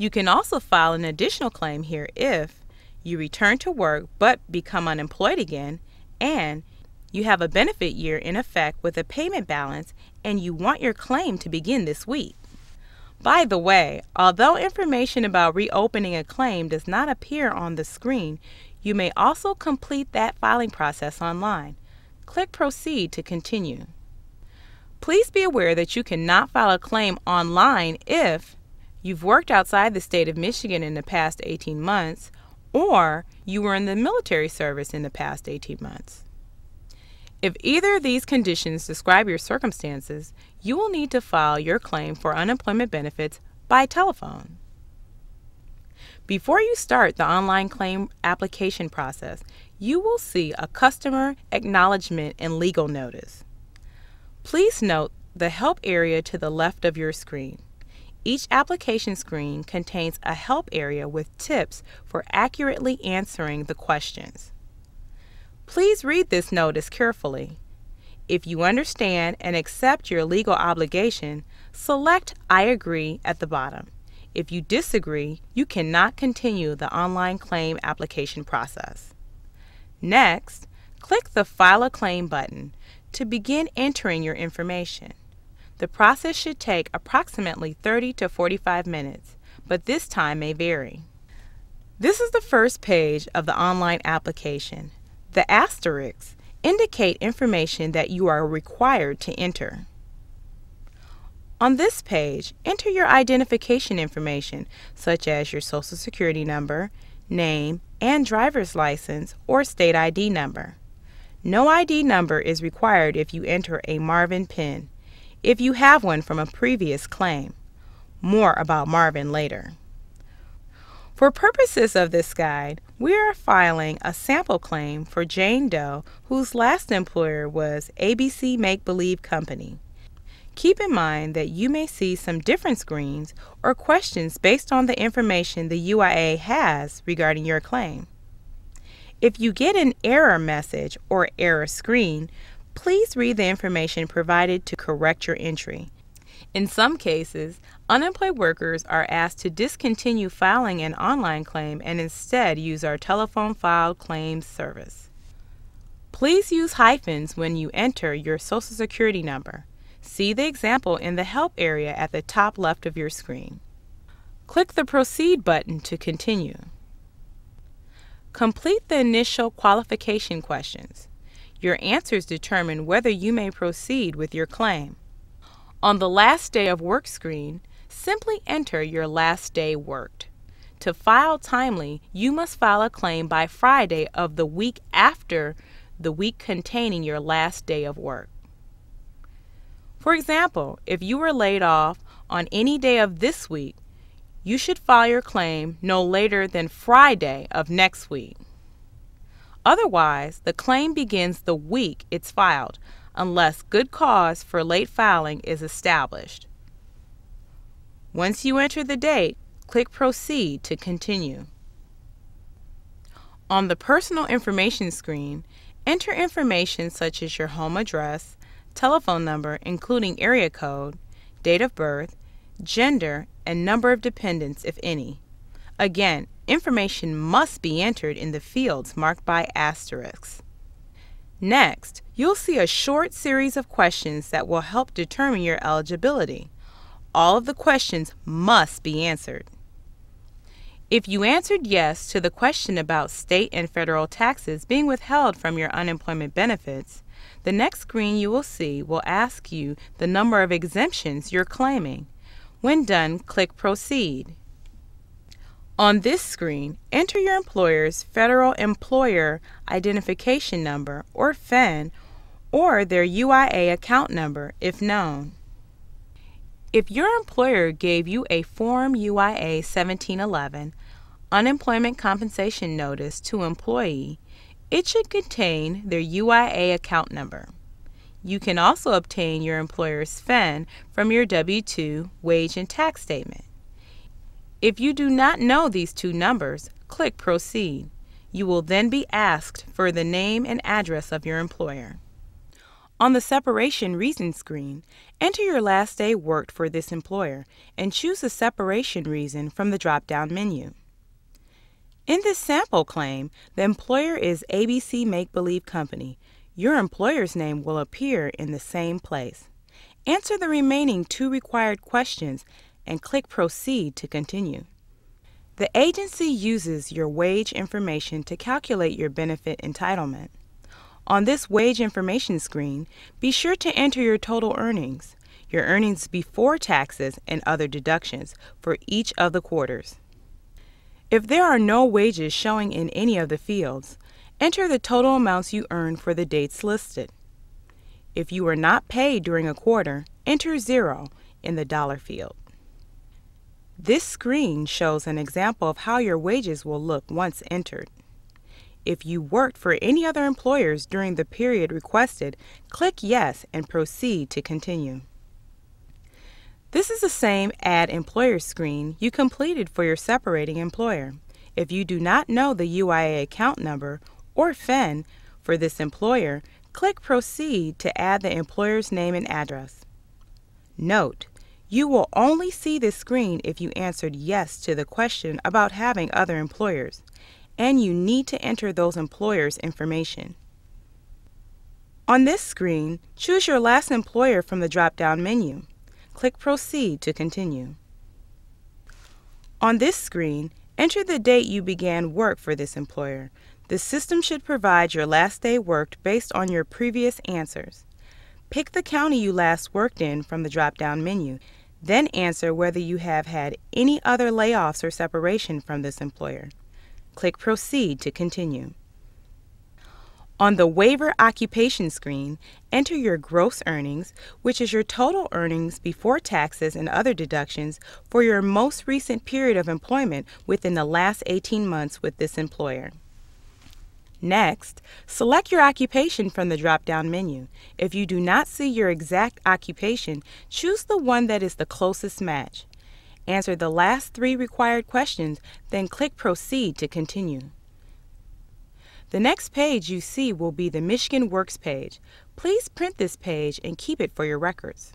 You can also file an additional claim here if you return to work but become unemployed again, and you have a benefit year in effect with a payment balance and you want your claim to begin this week. By the way, although information about reopening a claim does not appear on the screen, you may also complete that filing process online. Click Proceed to continue. Please be aware that you cannot file a claim online if you've worked outside the state of Michigan in the past 18 months or you were in the military service in the past 18 months. If either of these conditions describe your circumstances, you will need to file your claim for unemployment benefits by telephone. Before you start the online claim application process, you will see a customer acknowledgement and legal notice. Please note the help area to the left of your screen. Each application screen contains a help area with tips for accurately answering the questions. Please read this notice carefully. If you understand and accept your legal obligation, select I agree at the bottom. If you disagree, you cannot continue the online claim application process. Next, click the File a Claim button to begin entering your information. The process should take approximately 30 to 45 minutes, but this time may vary. This is the first page of the online application. The asterisks indicate information that you are required to enter. On this page, enter your identification information such as your Social Security number, name, and driver's license or state ID number. No ID number is required if you enter a Marvin PIN, if you have one from a previous claim. More about Marvin later. For purposes of this guide, we are filing a sample claim for Jane Doe, whose last employer was ABC Make Believe Company. Keep in mind that you may see some different screens or questions based on the information the UIA has regarding your claim. If you get an error message or error screen, please read the information provided to correct your entry. In some cases, unemployed workers are asked to discontinue filing an online claim and instead use our telephone filed claims service. Please use hyphens when you enter your Social Security number. See the example in the Help area at the top left of your screen. Click the Proceed button to continue. Complete the initial qualification questions. Your answers determine whether you may proceed with your claim. On the Last Day of Work screen, simply enter your last day worked. To file timely, you must file a claim by Friday of the week after the week containing your last day of work. For example, if you were laid off on any day of this week, you should file your claim no later than Friday of next week. Otherwise, the claim begins the week it's filed, unless good cause for late filing is established. Once you enter the date, click Proceed to continue. On the Personal Information screen, enter information such as your home address, telephone number including area code, date of birth, gender, and number of dependents if any. Again, information must be entered in the fields marked by asterisks. Next, you'll see a short series of questions that will help determine your eligibility. All of the questions must be answered. If you answered yes to the question about state and federal taxes being withheld from your unemployment benefits, the next screen you will see will ask you the number of exemptions you're claiming. When done, click Proceed. On this screen, enter your employer's Federal Employer Identification Number, or FEN, or their UIA account number if known. If your employer gave you a Form UIA 1711 Unemployment Compensation Notice to employee, it should contain their UIA account number. You can also obtain your employer's FEN from your W-2 wage and tax statement. If you do not know these two numbers, click Proceed. You will then be asked for the name and address of your employer. On the separation reason screen, enter your last day worked for this employer and choose the separation reason from the drop-down menu. In this sample claim, the employer is ABC Make Believe Company. Your employer's name will appear in the same place. Answer the remaining 2 required questions and click Proceed to continue. The agency uses your wage information to calculate your benefit entitlement. On this wage information screen, be sure to enter your total earnings, your earnings before taxes and other deductions for each of the quarters. If there are no wages showing in any of the fields, enter the total amounts you earned for the dates listed. If you were not paid during a quarter, enter 0 in the dollar field. This screen shows an example of how your wages will look once entered. If you worked for any other employers during the period requested, click Yes and proceed to continue. This is the same Add Employer screen you completed for your separating employer. If you do not know the UIA account number or FIN for this employer, click Proceed to add the employer's name and address. Note, you will only see this screen if you answered yes to the question about having other employers, and you need to enter those employers' information. On this screen, choose your last employer from the drop-down menu. Click Proceed to continue. On this screen, enter the date you began work for this employer. The system should provide your last day worked based on your previous answers. Pick the county you last worked in from the drop-down menu, then answer whether you have had any other layoffs or separation from this employer. Click Proceed to continue. On the Waiver Occupation screen, enter your gross earnings, which is your total earnings before taxes and other deductions for your most recent period of employment within the last 18 months with this employer. Next, select your occupation from the drop-down menu. If you do not see your exact occupation, choose the one that is the closest match. Answer the last 3 required questions, then click Proceed to continue. The next page you see will be the Michigan Works page. Please print this page and keep it for your records.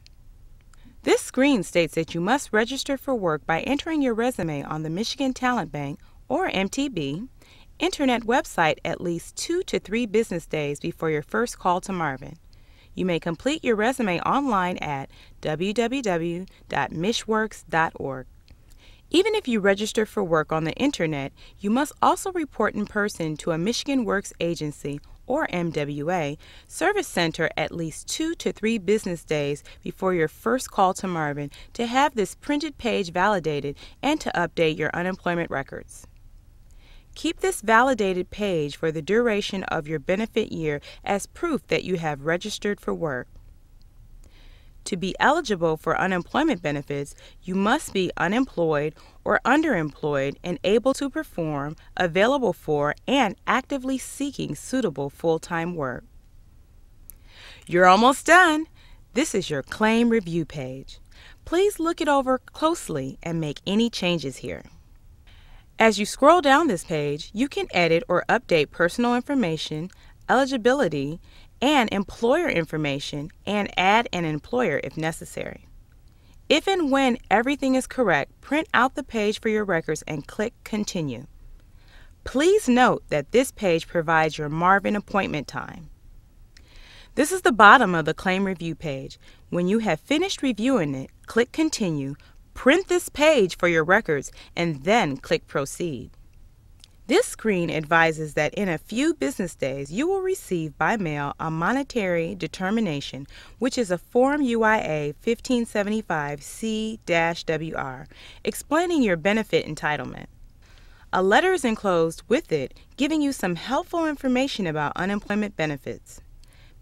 This screen states that you must register for work by entering your resume on the Michigan Talent Bank, or MTB, Internet website at least 2 to 3 business days before your first call to Marvin. You may complete your resume online at www.mishworks.org. Even if you register for work on the Internet, you must also report in person to a Michigan Works Agency, or MWA, service center at least 2 to 3 business days before your first call to Marvin to have this printed page validated and to update your unemployment records. Keep this validated page for the duration of your benefit year as proof that you have registered for work. To be eligible for unemployment benefits, you must be unemployed or underemployed and able to perform, available for, and actively seeking suitable full-time work. You're almost done. This is your claim review page. Please look it over closely and make any changes here. As you scroll down this page, you can edit or update personal information, eligibility, and employer information, and add an employer if necessary. If and when everything is correct, print out the page for your records and click Continue. Please note that this page provides your Marvin appointment time. This is the bottom of the claim review page. When you have finished reviewing it, click Continue, print this page for your records, and then click Proceed. This screen advises that in a few business days you will receive by mail a monetary determination, which is a Form UIA 1575 C-WR, explaining your benefit entitlement. A letter is enclosed with it, giving you some helpful information about unemployment benefits.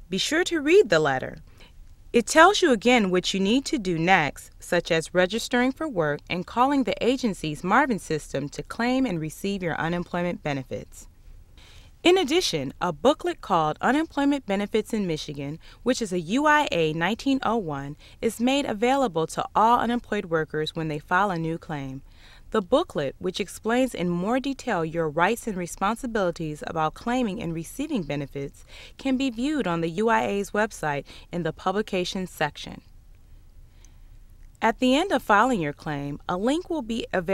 Be sure to read the letter. It tells you again what you need to do next, such as registering for work and calling the agency's Marvin system to claim and receive your unemployment benefits. In addition, a booklet called Unemployment Benefits in Michigan, which is a UIA 1901, is made available to all unemployed workers when they file a new claim. The booklet, which explains in more detail your rights and responsibilities about claiming and receiving benefits, can be viewed on the UIA's website in the Publications section. At the end of filing your claim, a link will be available